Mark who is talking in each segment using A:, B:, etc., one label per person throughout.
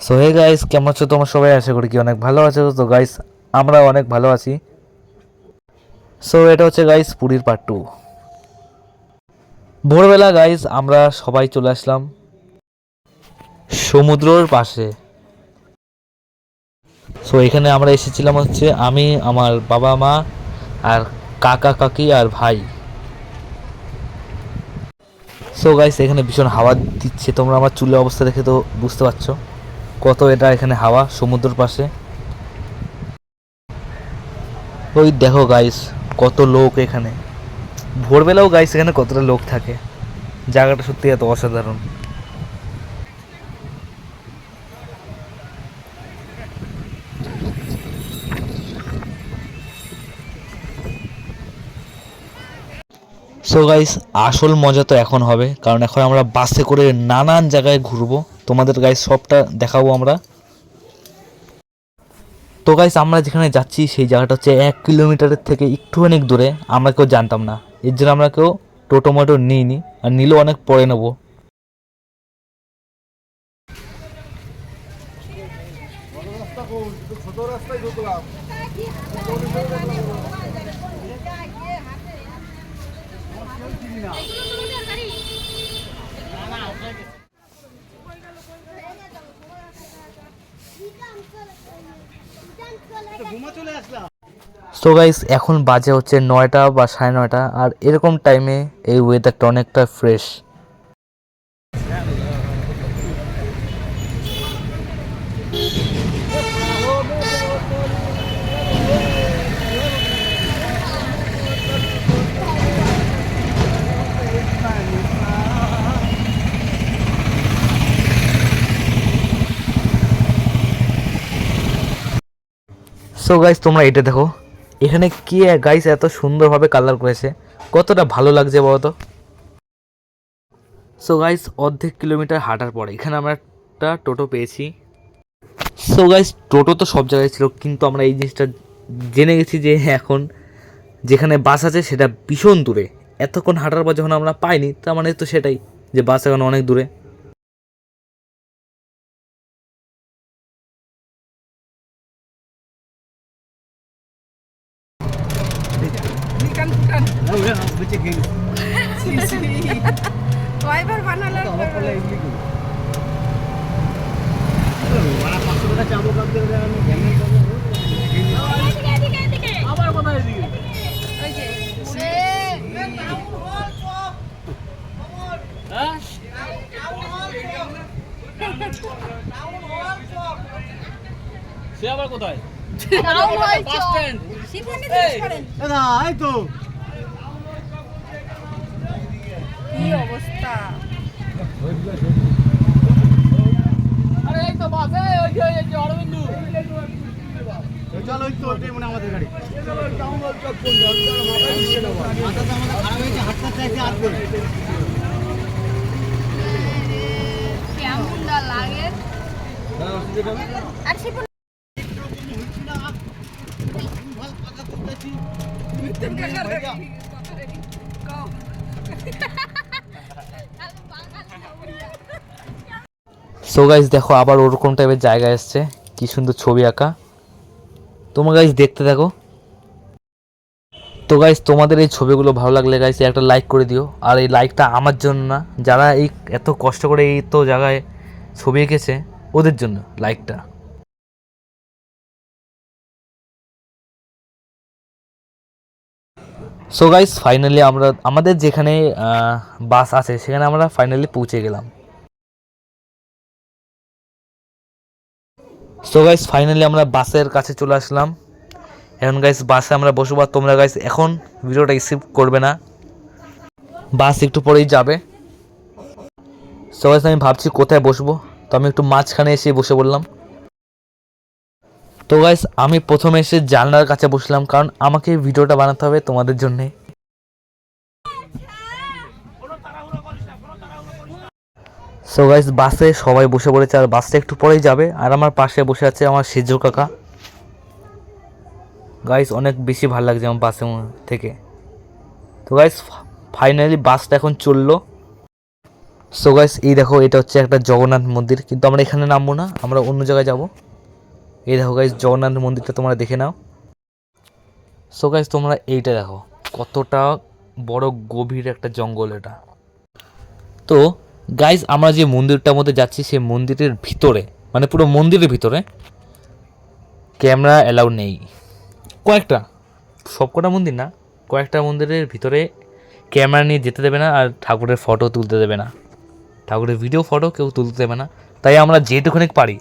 A: So hey guys, কেমন আছো তোমরা সবাই? আশা করি কি অনেক ভালো আছো। তো গাইস, আমরা অনেক ভালো আছি। সো এটা হচ্ছে গাইস পুরীর পার্ট 2। ভোরবেলা গাইস আমরা সবাই চলে আসলাম সমুদ্রের পাশে। সো এখানে আমরা এসেছিলাম হচ্ছে আমি, আমার বাবা মা আর কাকা কাকি আর ভাই। সো গাইস এখানে ভীষণ হাওয়া দিচ্ছে, তোমরা আমার চুলের অবস্থা দেখে তো বুঝতে পারছো কত এটা এখানে হাওয়া সমুদ্রের পাশে। ওই দেখো গাইস কত লোক এখানে। ভোরবেলাও গাইস এখানে কতটা লোক থাকে, জায়গাটা সত্যি এত অসাধারণ। সো গাইস আসল মজা তো এখন হবে, কারণ এখন আমরা বাসে করে নানান জায়গায় ঘুরবো, তোমাদের গাইস সবটা দেখাবো আমরা। তো গাইস আমরা যেখানে যাচ্ছি সেই জায়গাটা হচ্ছে 1 কিলোমিটারের থেকে একটুখানি দূরে। আমরা কেউ জানতাম না, এর জন্য আমরা কেউ টোটো মোটো নিইনি, আর নিলেও অনেক পরে নেবো। সো গাইস এখন বাজে হচ্ছে 9টা বা 9:30, আর এরকম টাইমে এই ওয়েদারটা অনেকটা ফ্রেশ। সো গাইস তোমরা এটা দেখো, এখানে কি গাইস এত সুন্দরভাবে কালার করেছে, কতটা ভালো লাগছে বলতো। সো গাইস অর্ধেক কিলোমিটার হাঁটার পরে এখানে আমরা একটা টোটো পেয়েছি। সো গাইস টোটো তো সব জায়গায় ছিল, কিন্তু আমরা এই জিনিসটা জেনে গেছি যে এখন যেখানে বাস আছে সেটা ভীষণ দূরে। এতক্ষণ হাঁটার পর যখন আমরা পাইনি, তার মানে তো সেটাই যে বাস এখন অনেক দূরে।
B: কয়বার বানালেন? আবার কোথায় এদিকে? ওই যে হ্যাঁ সে আবার কোথায়? Bus stand. শিফনে জিজ্ঞেস করেন। না এই তো কি অবস্থা। আরে এই তো বাস, ওই যে অরবিন্দু। চলো ওই তো ওটাই মনে আমাদের গাড়ি। চলো টাউন হল চক কোন মাথাটা আমাদের খারাপ হয়েছে, হাতটা চাইতে আসবে। কেমন লাগে? আর শিফন ভাল পাকা করতেছি। মিথ্যা কাকার কও।
A: সো গাইস দেখো আবার ওরকম টাইপের জায়গা এসছে, কি সুন্দর ছবি আঁকা। তোমরা গাইস দেখতে থাকো। তো গাইস তোমাদের এই ছবিগুলো ভালো লাগলে গাইস একটা লাইক করে দিও, আর এই লাইকটা আমার জন্য না, যারা এই এত কষ্ট করে এই তো জায়গায় ছবি এঁকেছে ওদের জন্য লাইকটা। সো গাইস ফাইনালি আমরা আমাদের যেখানে বাস আছে সেখানে আমরা ফাইনালি পৌঁছে গেলাম। সো গাইস ফাইনালি আমরা বাসের কাছে চলে আসলাম। এখন গাইস বাসে আমরা বসবো, আর তোমরা গাইস এখন ভিডিওটা স্কিপ করবে না, বাস একটু পরেই যাবে। সো গাইস আমি ভাবছি কোথায় বসবো, তো আমি একটু মাঝখানে এসে বসে বললাম। তো গাইস আমি প্রথমে এসে জানলার কাছে বসলাম, কারণ আমাকে ভিডিওটা বানাতে হবে তোমাদের জন্যে। সো গাইস বাসে সবাই বসে পড়েছে, আর বাসটা একটু পরেই যাবে, আর আমার পাশে বসে আছে আমার সেজ কাকা। গাইস অনেক বেশি ভালো লাগছে আমার বাসে থেকে। তো গাইস ফাইনালি বাসটা এখন চললো। সো গাইস এই দেখো এটা হচ্ছে একটা জগন্নাথ মন্দির, কিন্তু আমরা এখানে নামবো না, আমরা অন্য জায়গায় যাব। এই দেখো গাইস জগন্নাথ মন্দিরটা তোমরা দেখে নাও। সো গাইস তোমরা এইটা দেখো কতটা বড় গভীর একটা জঙ্গল এটা। তো গাইস আমরা যে মন্দিরটার মধ্যে যাচ্ছি সেই মন্দিরের ভিতরে, মানে পুরো মন্দিরের ভিতরে ক্যামেরা অ্যালাউ নেই। কয়েকটা, সবকটা মন্দির না, কয়েকটা মন্দিরের ভিতরে ক্যামেরা নিয়ে যেতে দেবে না, আর ঠাকুরের ফটো তুলতে দেবে না, ঠাকুরের ভিডিও ফটো কেউ তুলতে দেবে না। তাই আমরা যেটুকুনি পারি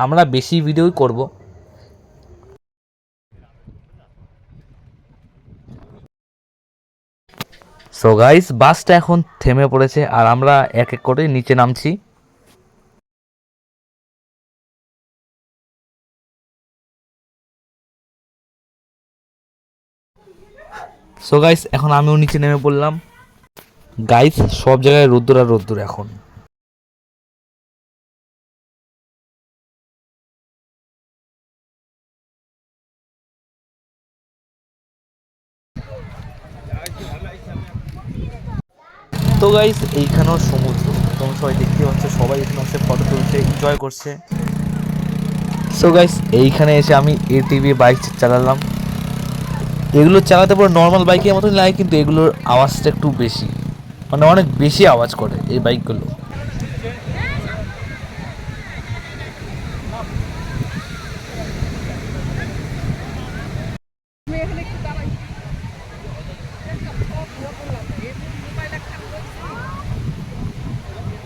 A: আমরা বেশি ভিডিওই করব। সো গাইস বাসটা এখন থেমে পড়েছে আর আমরা এক এক করে নিচে নামছি। সো গাইস এখন আমিও নিচে নেমে পড়লাম। গাইস সব জায়গায় রোদ্দুর আর রোদ্দুর এখন। তো গাইস এইখানেও সমুদ্র, তোমরা সবাই দেখতে পাচ্ছ, সবাই এখানে হচ্ছে ফটো তুলছে, এনজয় করছে। সো গাইস এইখানে এসে আমি এটিভি বাইক চালালাম। এগুলো চালাতে পুরো নর্মাল বাইকের মতনই লাগে, কিন্তু এগুলোর আওয়াজটা একটু বেশি, মানে অনেক বেশি আওয়াজ করে এই বাইকগুলো।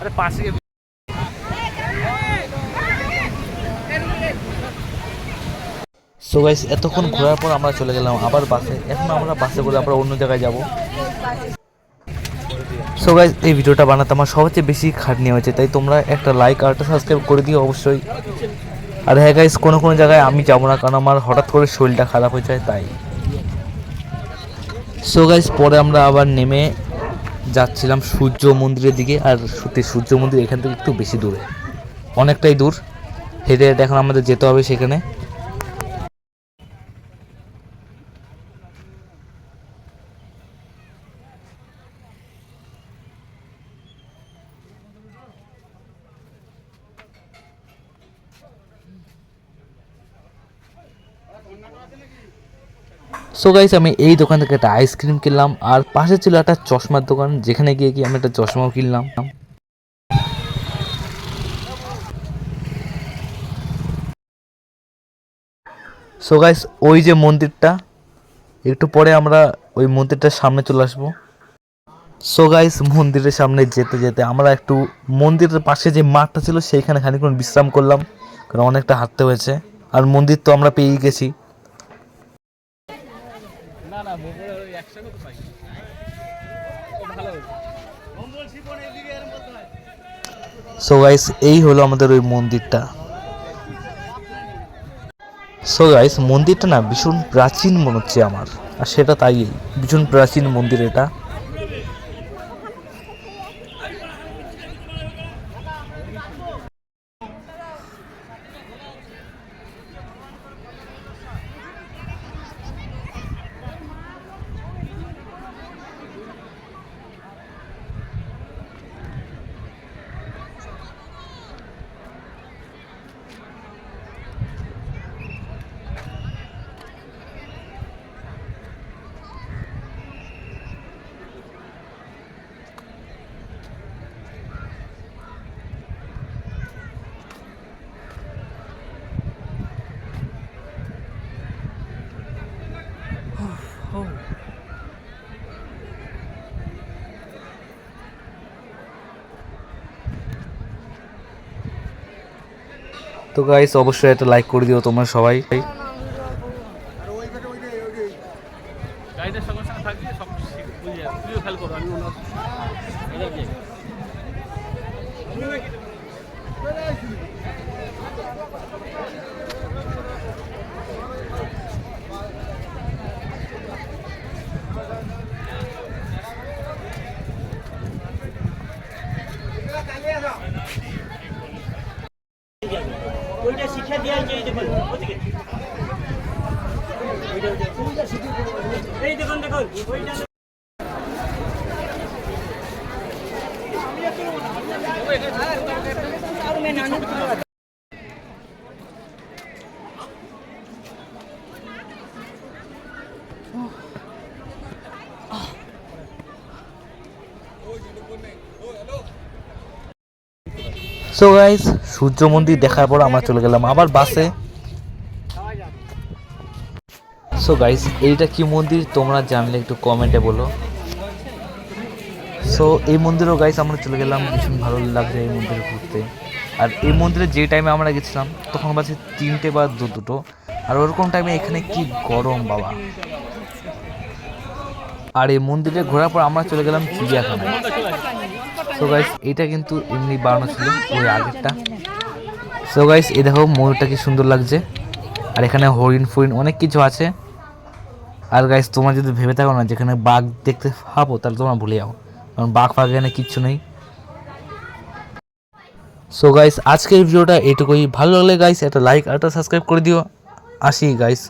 A: আরে পাশে সো গাইস এতক্ষণ ঘোরার পর আমরা চলে গেলাম আবার বাসে। এখন আমরা বাসে করে আমরা অন্য জায়গায় যাব। সো গাইস এই ভিডিওটা বানাতে আমার সবচেয়ে বেশি খাটনি হয়েছে, তাই তোমরা একটা লাইক আর একটা সাবস্ক্রাইব করে দিও অবশ্যই। আর হ্যাঁ গাইস কোনো কোনো জায়গায় আমি যাবো না, কারণ আমার হঠাৎ করে শরীরটা খারাপ হয়ে যায় তাই। সো গাইস পরে আমরা আবার নেমে যাচ্ছিলাম সূর্য মন্দিরের দিকে। আর সত্যি সূর্য মন্দির এখান থেকে একটু বেশি দূরে, অনেকটাই দূর, হেঁটে হেঁটে এখন আমাদের যেতে হবে সেখানে। সো গাইস আমি এই দোকান থেকে একটা আইসক্রিম কিনলাম, আর পাশে ছিল একটা চশমার দোকান, যেখানে গিয়ে কি আমি একটা চশমাও কিনলাম। সো গাইস ওই যে মন্দিরটা, একটু পরে আমরা ওই মন্দিরটার সামনে চলে আসবো। সো গাইস মন্দিরের সামনে যেতে যেতে আমরা একটু মন্দিরের পাশে যে মাঠটা ছিল সেইখানে খানিকক্ষণ বিশ্রাম করলাম, কারণ অনেকটা হাঁটতে হয়েছে। আর মন্দির তো আমরা পেয়েই গেছি। সো গাইস এই হলো আমাদের ওই মন্দিরটা। সো গাইস মন্দিরটা না ভীষণ প্রাচীন মনে হচ্ছে আমার, আর সেটা তাই, ভীষণ প্রাচীন মন্দির এটা। তো গাইস অবশ্যই একটা লাইক করে দিও তোমরা সবাই।
B: গাড়িটার সঙ্গে সঙ্গে থাকবে সব বুঝে যাবে, তুইও খেয়াল করো। আমি ওইটা শিক্ষা দিয়ে এই দেখুন এই দেখুন দেখুন ওইটা
A: সো গাইস, সূর্য মন্দির দেখার পর আমরা চলে গেলাম আবার বাসে। সো গাইস, এইটা কি মন্দির তোমরা জানলে একটু কমেন্টে বলো। সো এই মন্দিরেও গাইস আমরা চলে গেলাম, ভীষণ ভালো লাগছে এই মন্দিরে ঘুরতে। আর এই মন্দিরে যে টাইমে আমরা গেছিলাম তখন বাজে 3টে বা 2 আর ওরকম টাইমে এখানে কি গরম বাবা। আর এই মন্দিরে ঘোরার পর আমরা চলে গেলাম চিড়িয়াখানায়। সো গাইস, এটা কিন্তু এমনি বানানো ছিল ওই আগেরটা। সো গাইস, এই দেখো ময়ূরটা কি সুন্দর লাগছে। আর এখানে হরিণ ফরিণ অনেক কিছু আছে। আর গাইস, তোমরা যদি ভেবে থাকো না যেখানে বাঘ দেখতে পাবো তাহলে তোমরা ভুলে যাও, কারণ বাঘ ফাঘ এখানে কিচ্ছু নেই। সো গাইস, আজকের ভিডিওটা এইটুকুই। ভালো লাগলে গাইস একটা লাইক আর একটা সাবস্ক্রাইব করে দিও। আসি গাইস।